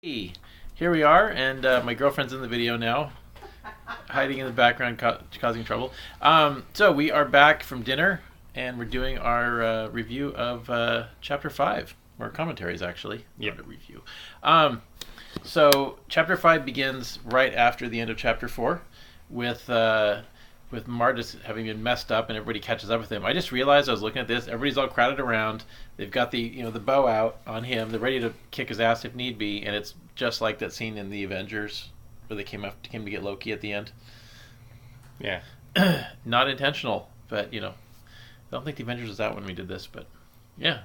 Hey, here we are, and my girlfriend's in the video now, hiding in the background, causing trouble. So we are back from dinner, and we're doing our review of Chapter 5, or commentaries, actually, Yep. not a review. So Chapter 5 begins right after the end of Chapter 4, with Martis having been messed up, and everybody catches up with him. I just realized I was looking at this. Everybody's all crowded around. They've got the bow out on him. They're ready to kick his ass if need be, and it's just like that scene in the Avengers where they came to get Loki at the end. Yeah. Not intentional, but I don't think the Avengers was out when we did this, but yeah.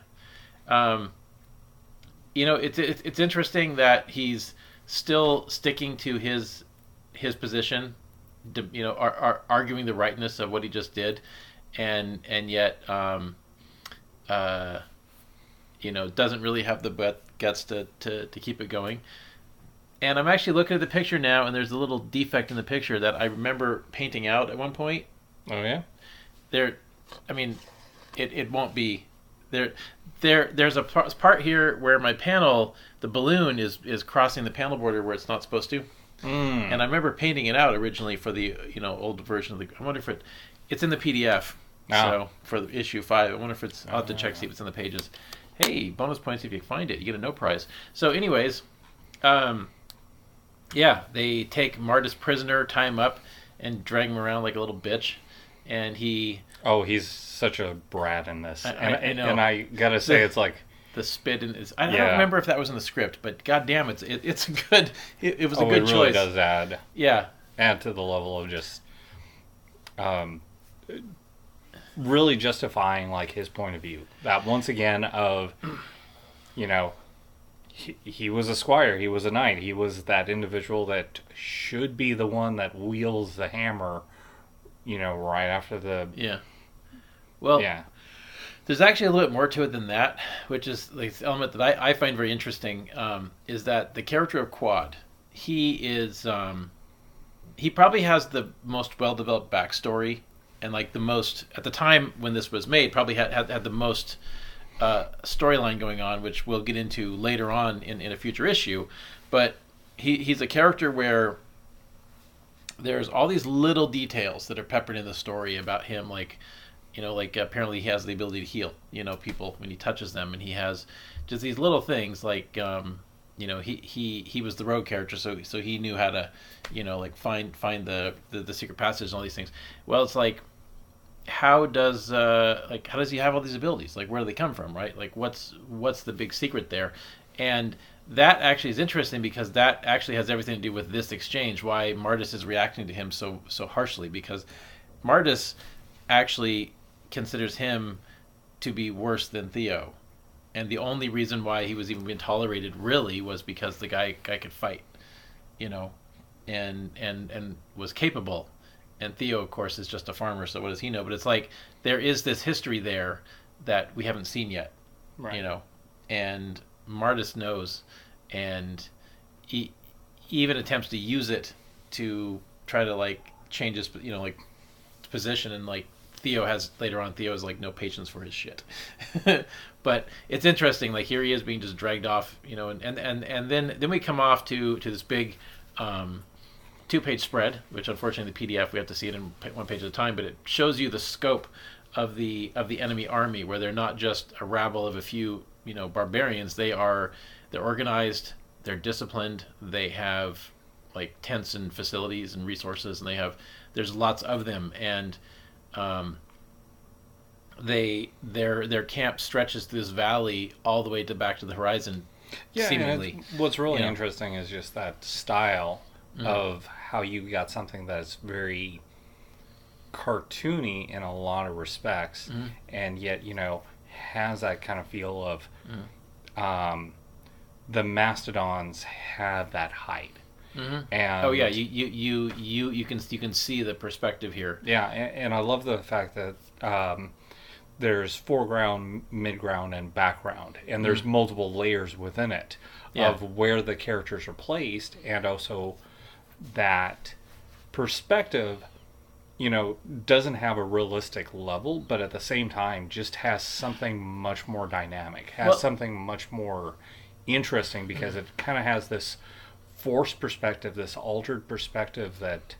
It's interesting that he's still sticking to his position, arguing the rightness of what he just did, and yet doesn't really have the guts to keep it going. And I'm actually looking at the picture now, and there's a little defect in the picture that I remember painting out at one point. Oh yeah. It won't be there. There's a part here where my panel, the balloon is crossing the panel border where it's not supposed to. And I remember painting it out originally for the old version of the. I wonder if it's in the PDF. Oh. So for issue 5, I wonder if it's. I'll have to check, see if it's in the pages. Hey, bonus points if you find it. You get a no prize. So, anyways, they take Martis prisoner, tie him up, and drag him around like a little bitch. And he. Oh, he's such a brat in this. I know. And I gotta say, it's like the spit in his. I don't remember if that was in the script, but goddamn, it's a good. It was a good it really choice. does add. Yeah. Add to the level of just, really justifying like his point of view. That once again of, he was a squire, he was a knight, he was that individual that should be the one that wields the hammer. Right after the. Yeah. Well. Yeah. There's actually a little bit more to it than that, which is like the element that I find very interesting, is that the character of Quad, he is, he probably has the most well-developed backstory, and like the most, at the time when this was made, probably had the most storyline going on, which we'll get into later on in a future issue. But he's a character where there's all these little details that are peppered in the story about him, like apparently he has the ability to heal, people when he touches them, and he has just these little things like, he was the rogue character, so he knew how to, find the secret passage and all these things. Well, it's like, how does he have all these abilities? Like, where do they come from, right? Like, what's the big secret there? And that actually is interesting because that actually has everything to do with this exchange. Why Martis is reacting to him so harshly, because Martis actually considers him to be worse than Theo, and the only reason why he was even being tolerated really was because the guy could fight, and was capable, and Theo of course is just a farmer, so what does he know? But it's like there is this history there that we haven't seen yet, Right. And Martis knows, and he even attempts to use it to try to change his position, and Theo has no patience for his shit. But it's interesting, here he is being just dragged off, and then we come off to this big 2-page spread, which unfortunately the PDF we have to see it in one page at a time, but it shows you the scope of the enemy army, where they're not just a rabble of a few barbarians. They're organized, they're disciplined, they have tents and facilities and resources, and there's lots of them, and their camp stretches through this valley all the way back to the horizon. Yeah, seemingly. and what's really interesting is just that style of how you got something that's very cartoony in a lot of respects, and yet has that kind of feel of the mastodons have that height. And you can see the perspective here. Yeah, and I love the fact that there's foreground, midground, and background, and there's multiple layers within it of where the characters are placed, and also that perspective, doesn't have a realistic level, but at the same time just has something much more dynamic, something much more interesting because it kind of has this forced perspective, this altered perspective that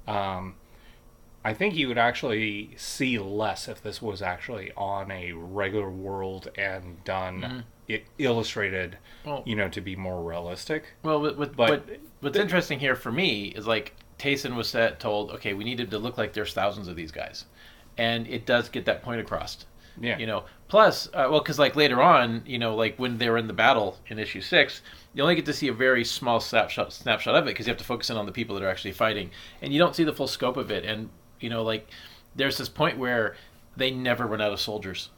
I think you would actually see less if this was actually on a regular world and done illustrated, Well, to be more realistic. Well, But what's interesting here for me is like Tayson was told, okay, we needed to look like there's thousands of these guys, and it does get that point across. yeah, Plus, because like later on, like when they were in the battle in issue 6, you only get to see a very small snapshot of it because you have to focus in on the people that are actually fighting, and you don't see the full scope of it. And like there's this point where they never run out of soldiers,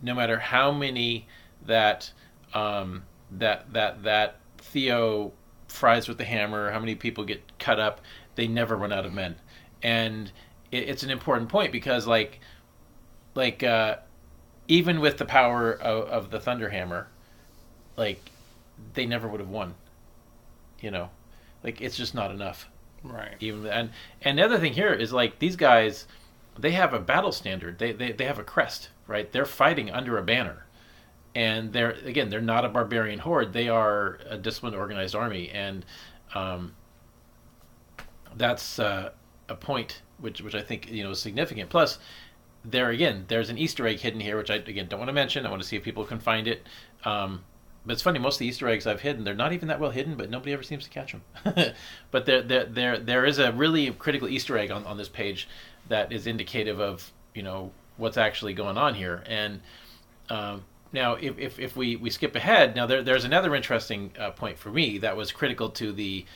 no matter how many that that Theo fries with the hammer, how many people get cut up, they never run out of men. And it's an important point because like even with the power of the Thunder Hammer, like they never would have won. Like it's just not enough. right, Even and the other thing here is like these guys, they have a battle standard. They have a crest, right? They're fighting under a banner, and they're not a barbarian horde. They are a disciplined, organized army, and that's a point which I think is significant. Plus, there's an Easter egg hidden here, which I again don't want to mention. I want to see if people can find it. But it's funny, most of the Easter eggs I've hidden, they're not even that well hidden, but nobody ever seems to catch them. But there is a really critical Easter egg on this page that is indicative of what's actually going on here. And now, if we skip ahead, now there's another interesting point for me that was critical to the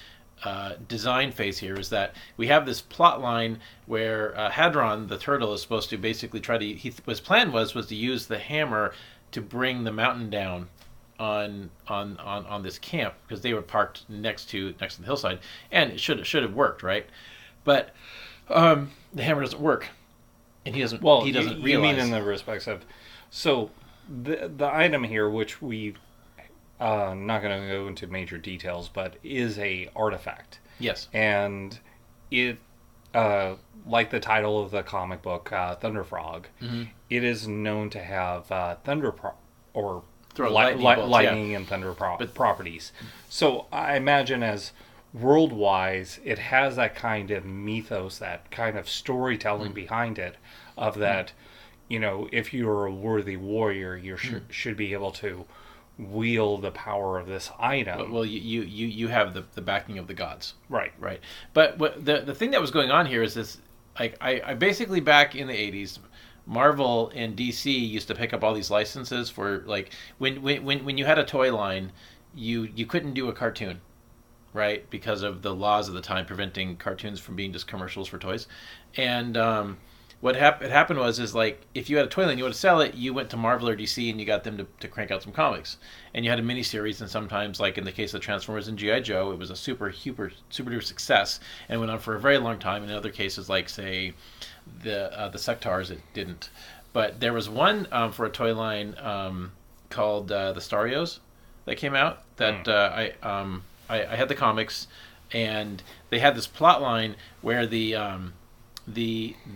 design phase here, is that we have this plot line where Hadron, the turtle, is supposed to basically try to. His plan was to use the hammer to bring the mountain down on this camp because they were parked next to the hillside, and it should have worked, right? But the hammer doesn't work, and he doesn't. Well, he doesn't you realize. mean in the respects of so the item here, which we not going to go into major details, but is a artifact. Yes, And it, like the title of the comic book, Thunderfrog, it is known to have or lightning and thunder properties. So I imagine as world-wise, it has that kind of mythos, that kind of storytelling behind it, of that, if you're a worthy warrior, you should be able to wield the power of this item. well, you have the backing of the gods, Right. right? But what the thing that was going on here is this. Like I basically back in the 80s, Marvel and DC used to pick up all these licenses for like when you had a toy line, you couldn't do a cartoon, right? Because of the laws of the time preventing cartoons from being just commercials for toys. And what happened was like if you had a toy line, you want to sell it, you went to Marvel or DC and you got them to crank out some comics. And you had a miniseries, and sometimes, like in the case of Transformers and G.I. Joe, it was a super duper success and went on for a very long time. In other cases, like say the Sectars, it didn't. But there was one for a toy line called the Starios that came out that I had the comics, and they had this plot line where the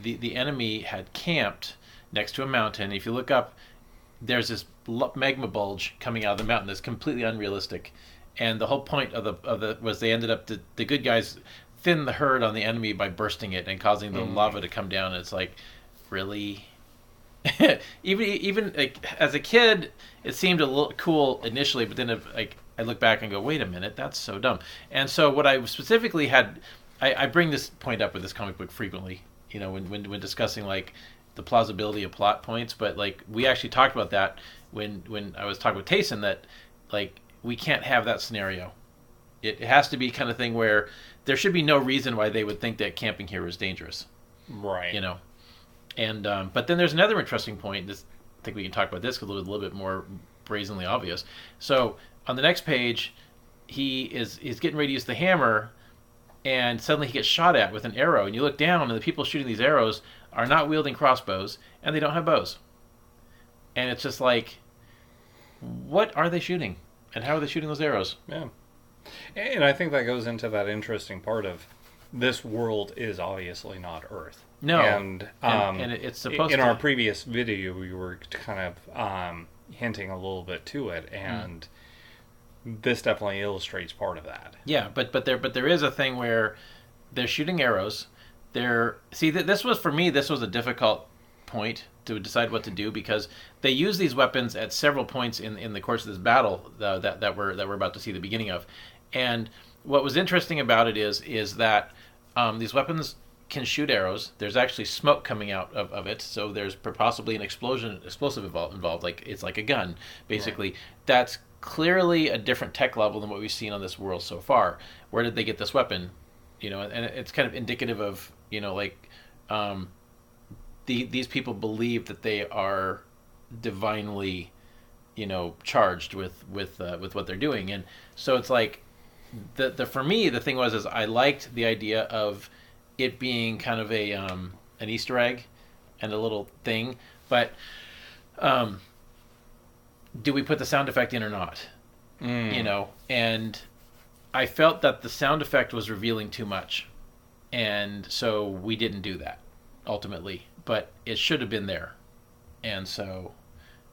enemy had camped next to a mountain. If you look up, there's this magma bulge coming out of the mountain that's completely unrealistic, and the whole point of the was they ended up the good guys thin the herd on the enemy by bursting it and causing the lava to come down. And it's like, really? even like, as a kid, it seemed a little cool initially, but then I look back and go, wait a minute, that's so dumb. And so what I specifically had, I bring this point up with this comic book frequently, when discussing like the plausibility of plot points. But like we actually talked about that when I was talking with Tayson, that like we can't have that scenario. It has to be kind of thing where there should be no reason why they would think that camping here is dangerous. Right. And but then there's another interesting point. I think we can talk about this because it's a little bit more brazenly obvious. So on the next page, he's getting ready to use the hammer, and suddenly he gets shot at with an arrow. And you look down, and the people shooting these arrows are not wielding crossbows, and they don't have bows. And it's just like, what are they shooting? And how are they shooting those arrows? Yeah. And I think that goes into that interesting part of this world is obviously not Earth. No. And it's supposed in to. our previous video, we were kind of hinting a little bit to it. And this definitely illustrates part of that. Yeah, but there is a thing where they're shooting arrows. This was for me. This was a difficult point to decide what to do because they use these weapons at several points in the course of this battle that we're about to see the beginning of. And what was interesting about it is that these weapons can shoot arrows. There's actually smoke coming out of it, so there's possibly an explosive involved. Like it's like a gun, basically. Right. That's clearly a different tech level than what we've seen on this world so far. Where did they get this weapon? And it's kind of indicative of these people believe that they are divinely, charged with what they're doing, and so it's like for me the thing was I liked the idea of it being kind of an Easter egg and a little thing, but do we put the sound effect in or not? And I felt that the sound effect was revealing too much, and so we didn't do that ultimately, but it should have been there. And so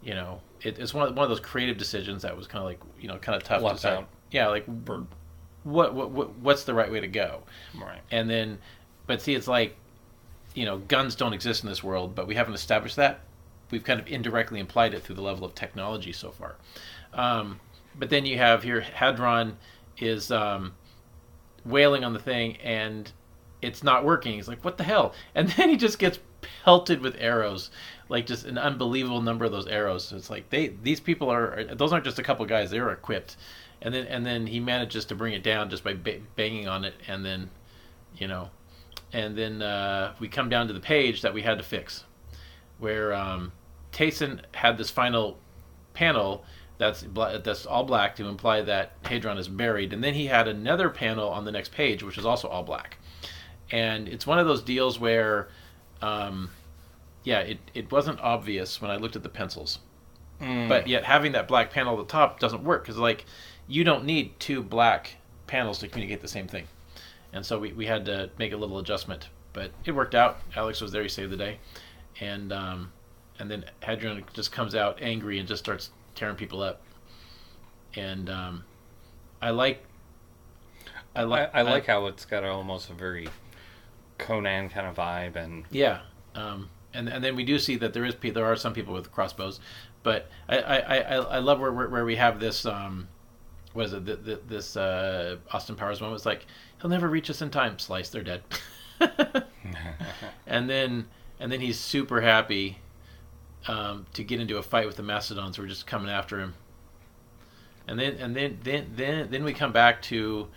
it's one of those creative decisions that was kind of like kind of tough to decide. Yeah, like what's the right way to go? Right. And then but see, it's like guns don't exist in this world, but we haven't established that. We've kind of indirectly implied it through the level of technology so far. But then you have here Hadron is wailing on the thing, and it's not working. He's like, what the hell? And then he just gets pelted with arrows, like just an unbelievable number of those arrows. So it's like these people those aren't just a couple guys, they're equipped. And then he manages to bring it down just by banging on it, and then we come down to the page that we had to fix, where Tayson had this final panel that's all black to imply that Hadron is buried, and then he had another panel on the next page which is also all black. And it's one of those deals where it wasn't obvious when I looked at the pencils, but yet having that black panel at the top doesn't work, because like you don't need two black panels to communicate the same thing. And so we had to make a little adjustment, but it worked out. Alex was there; he saved the day, and then Hadron just comes out angry and just starts tearing people up. And I like how it's got almost a very Conan kind of vibe, and yeah, and then we do see that there are some people with crossbows, but I love where we have this. What is it? This Austin Powers moment was like, he'll never reach us in time. Slice, they're dead. and then he's super happy to get into a fight with the Mastodons who are just coming after him. And then we come back to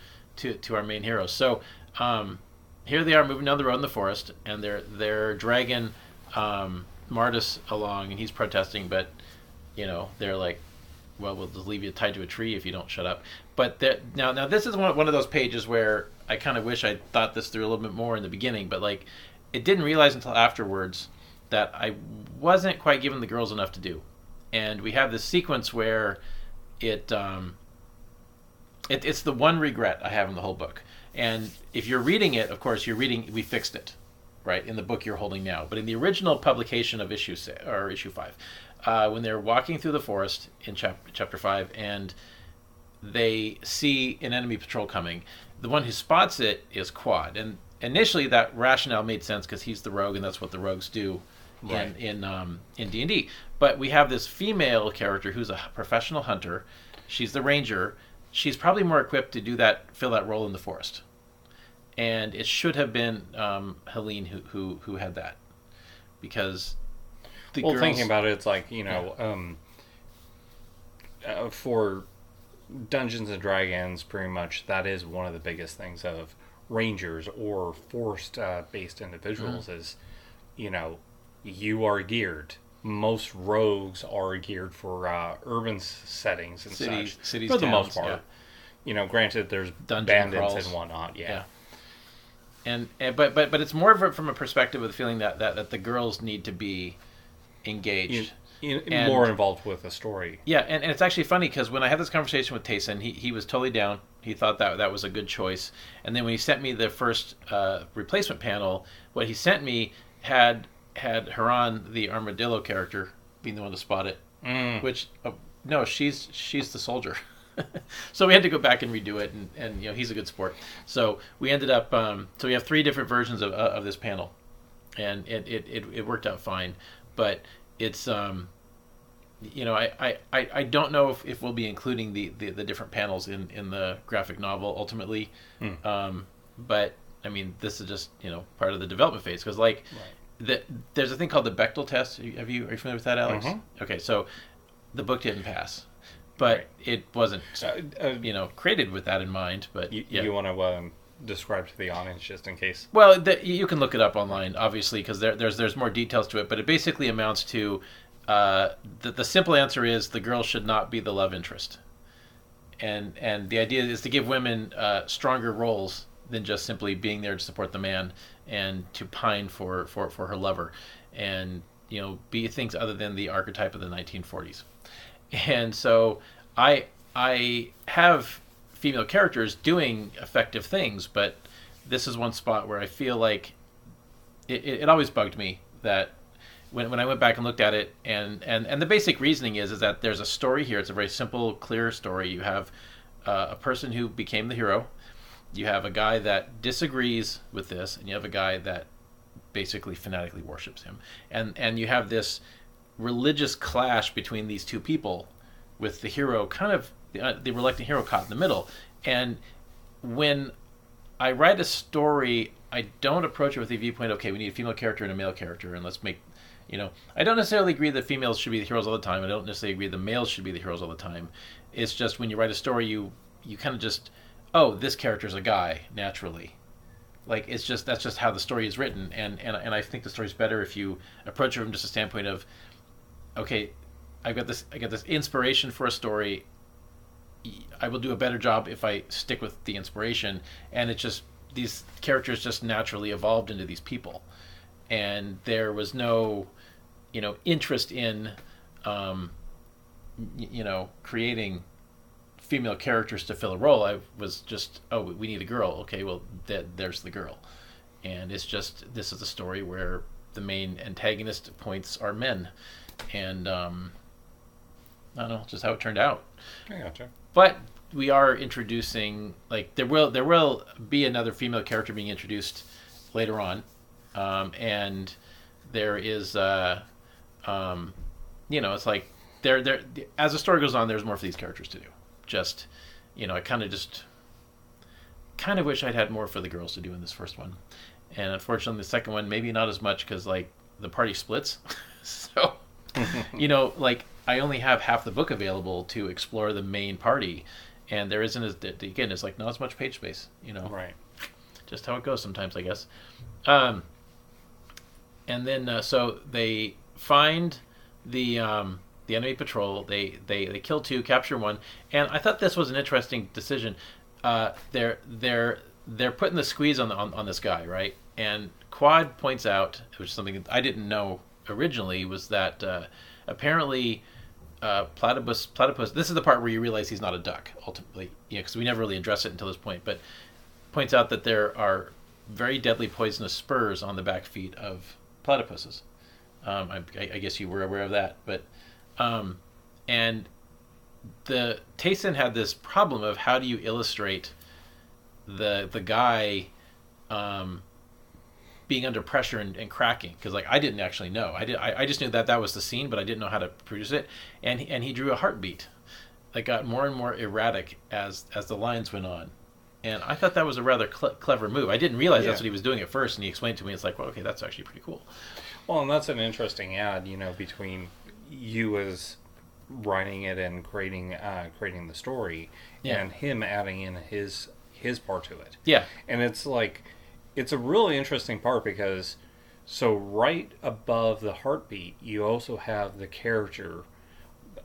our main heroes. So here they are moving down the road in the forest, and they're dragging Martis along, and he's protesting, but they're like, well, we'll just leave you tied to a tree if you don't shut up. But now this is one of those pages where I kind of wish I thought this through a little bit more in the beginning, but like it didn't realize until afterwards that I wasn't quite giving the girls enough to do. And we have this sequence where it's the one regret I have in the whole book. And if you're reading it, of course, we fixed it, right, in the book you're holding now. But in the original publication of issue 5, when they're walking through the forest in chapter 5, and they see an enemy patrol coming, the one who spots it is Quad. And initially that rationale made sense because he's the rogue, and that's what the rogues do in D&D. But we have this female character who's a professional hunter. She's the ranger. She's probably more equipped to fill that role in the forest. And it should have been Helene who had that, because thinking about it, it's like for Dungeons and Dragons, pretty much that is one of the biggest things of rangers or forest based individuals is you are geared. Most rogues are geared for urban settings and cities, for the towns, most part. Yeah. Granted, there's dungeon bandits crawls and whatnot. Yeah. And but it's more from a perspective of the feeling that the girls need to be engaged, more involved with the story. Yeah, and it's actually funny because when I had this conversation with Tayson, he was totally down. He thought that was a good choice. And then when he sent me the first replacement panel, what he sent me had Haran, the armadillo character, being the one to spot it. Which no, she's the soldier. So we had to go back and redo it, and he's a good sport. So we ended up, so we have 3 different versions of this panel, and it worked out fine. But it's, I don't know if we'll be including the different panels in the graphic novel ultimately. But I mean, this is just part of the development phase, because like there's a thing called the Bechtel test. Are you familiar with that, Alex? Mm-hmm. Okay, so the book didn't pass, but it wasn't created with that in mind. But you want to describe to the audience just in case? Well, you can look it up online, obviously, because there's more details to it. But it basically amounts to the simple answer is the girl should not be the love interest, and the idea is to give women stronger roles than just simply being there to support the man and to pine for her lover, and be things other than the archetype of the 1940s. And so I have female characters doing effective things, but this is one spot where I feel like it always bugged me that when I went back and looked at it, and the basic reasoning is that there's a story here. It's a very simple, clear story. You have a person who became the hero. You have a guy that disagrees with this, and you have a guy that basically fanatically worships him. And you have this religious clash between these two people, with the hero kind of, the reluctant hero caught in the middle. And when I write a story, I don't approach it with the viewpoint, okay, we need a female character and a male character, and let's make, I don't necessarily agree that females should be the heroes all the time. I don't necessarily agree that males should be the heroes all the time. It's just when you write a story, you kind of just, oh, this character's a guy, naturally. Like, that's just how the story is written. And I think the story's better if you approach it from just a standpoint of, okay, I got this inspiration for a story. I will do a better job if I stick with the inspiration. And it's just, these characters just naturally evolved into these people. And there was no, interest in, creating female characters to fill a role. I was just, oh, we need a girl. Okay, well, there's the girl. And it's just, this is a story where the main antagonist points are men. And I don't know, just how it turned out. I gotcha. But we are introducing, like, there will be another female character being introduced later on. And there is, it's like, there as the story goes on, there's more for these characters to do. Just, I kind of wish I'd had more for the girls to do in this first one. And unfortunately, the second one, maybe not as much, because, like, the party splits. So, like, I only have half the book available to explore the main party. And there isn't, again, it's like not as much page space, Right. Just how it goes sometimes, I guess. And then, so they find the enemy patrol. They kill 2, capture 1, and I thought this was an interesting decision. They're putting the squeeze on this guy, right? And Quad points out, which is something I didn't know originally, was that apparently platypus. This is the part where you realize he's not a duck ultimately, because we never really address it until this point. But points out that there are very deadly poisonous spurs on the back feet of platypuses. I guess you were aware of that, but and the Tayson had this problem of how do you illustrate the guy being under pressure and cracking, because like I didn't actually know. I just knew that was the scene, but I didn't know how to produce it. And he drew a heartbeat that got more and more erratic as the lines went on. And I thought that was a rather clever move. I didn't realize that's what he was doing at first, and he explained it to me. It's like, well, okay, that's actually pretty cool. Well, and that's an interesting add, between you as writing it and creating the story, and him adding in his part to it. Yeah. And it's like, it's a really interesting part because, so right above the heartbeat, you also have the character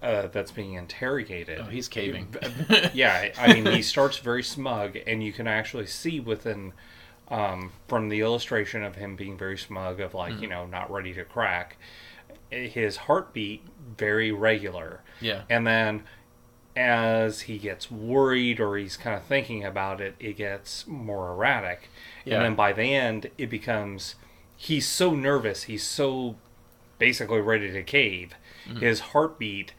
that's being interrogated. Oh, he's caving. Yeah, I mean, he starts very smug, and you can actually see within, from the illustration of him being very smug, of like, not ready to crack, his heartbeat very regular. Yeah. And then as he gets worried or he's kind of thinking about it, it gets more erratic. Yeah. And then by the end, it becomes, he's so nervous, he's so basically ready to cave. Mm-hmm. His heartbeat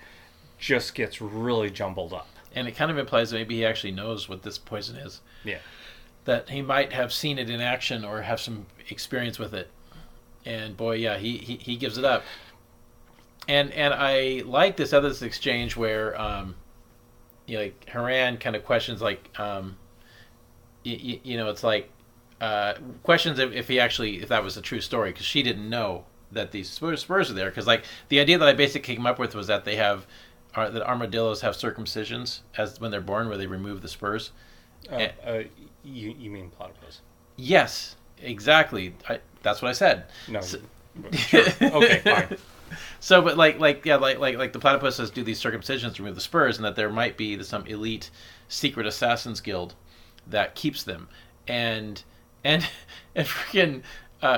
just gets really jumbled up. and it kind of implies that maybe he actually knows what this poison is. Yeah. That he might have seen it in action or have some experience with it. And boy, yeah, he gives it up. And I like this exchange where like Haran kind of questions like it's like questions if that was a true story, because she didn't know that these spurs are there, because like the idea that I basically came up with was that that armadillos have circumcisions as when they're born, where they remove the spurs. You mean platypus? Yes, exactly. That's what I said. No, sure. Okay, fine. So, but like the platypuses do these circumcisions to remove the spurs, and that there might be some elite secret assassins guild that keeps them, and freaking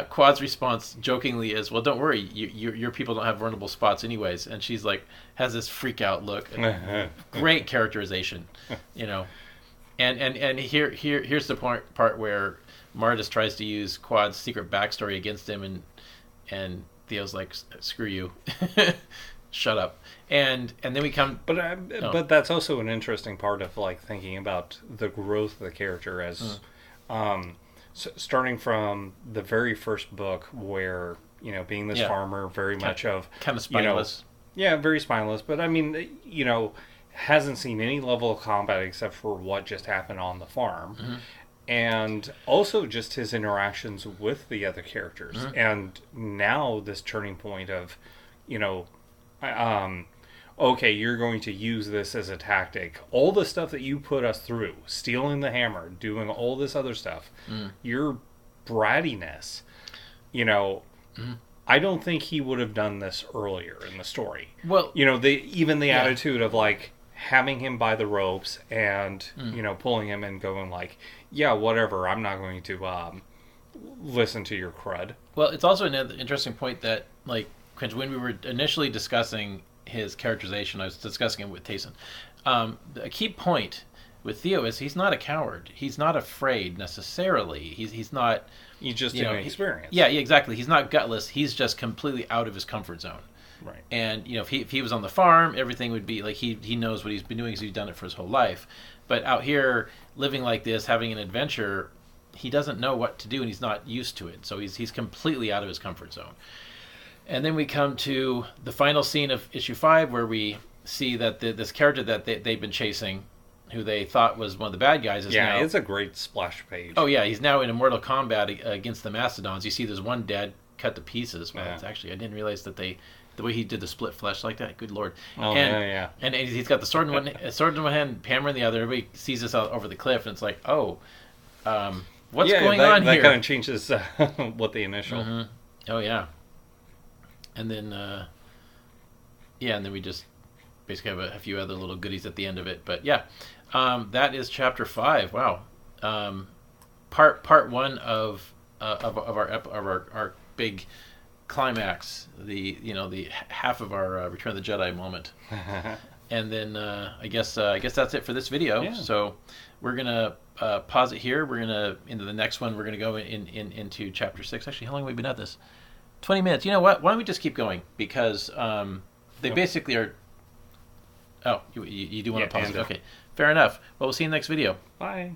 Quad's response jokingly is, "Well, don't worry, your people don't have vulnerable spots anyways." And she's like, has this freak out look. Great characterization, And here's the part where Martis tries to use Quad's secret backstory against him, and Theo's like, "Screw you, shut up." And then we come, but that's also an interesting part of like thinking about the growth of the character as, starting from the very first book where being this farmer, very much of kind of spineless, very spineless. But I mean, hasn't seen any level of combat except for what just happened on the farm. Mm-hmm. And also just his interactions with the other characters. Mm-hmm. And now this turning point of, okay, you're going to use this as a tactic. All the stuff that you put us through, stealing the hammer, doing all this other stuff, your brattiness, I don't think he would have done this earlier in the story. Well, the attitude of like having him by the ropes and pulling him and going like, yeah, whatever, I'm not going to listen to your crud. Well, it's also another interesting point that like when we were initially discussing his characterization, I was discussing it with Tayson. A key point with Theo is he's not a coward. He's not afraid necessarily. He's not. He's just inexperienced. Yeah, exactly. He's not gutless. He's just completely out of his comfort zone. Right. And if he was on the farm, everything would be like he knows what he's been doing because he's done it for his whole life. But out here, living like this, having an adventure, he doesn't know what to do, and he's not used to it. So he's completely out of his comfort zone. And then we come to the final scene of issue 5, where we see that this character that they've been chasing, who they thought was one of the bad guys, is now... Yeah, it's a great splash page. Oh, yeah, he's now in immortal combat against the Mastodons. You see there's one dead, cut to pieces. Well, it's actually... I didn't realize that the way he did the split flesh like that, good lord. Yeah. And he's got the sword in one hand, hammer in the other. Everybody sees this out over the cliff, and it's like, what's going on here? That kind of changes what the initial... Mm-hmm. Oh, yeah. And then, and then we just basically have a few other little goodies at the end of it. But yeah, that is chapter 5. Wow, part 1 of our big climax. The half of our Return of the Jedi moment. And then I guess that's it for this video. Yeah. So we're gonna pause it here. We're gonna into the next one. We're gonna go into chapter 6. Actually, how long have we been at this? 20 minutes. You know what? Why don't we just keep going? Because they basically are... Oh, you do want to pause it. Okay, fair enough. Well, we'll see you in the next video. Bye.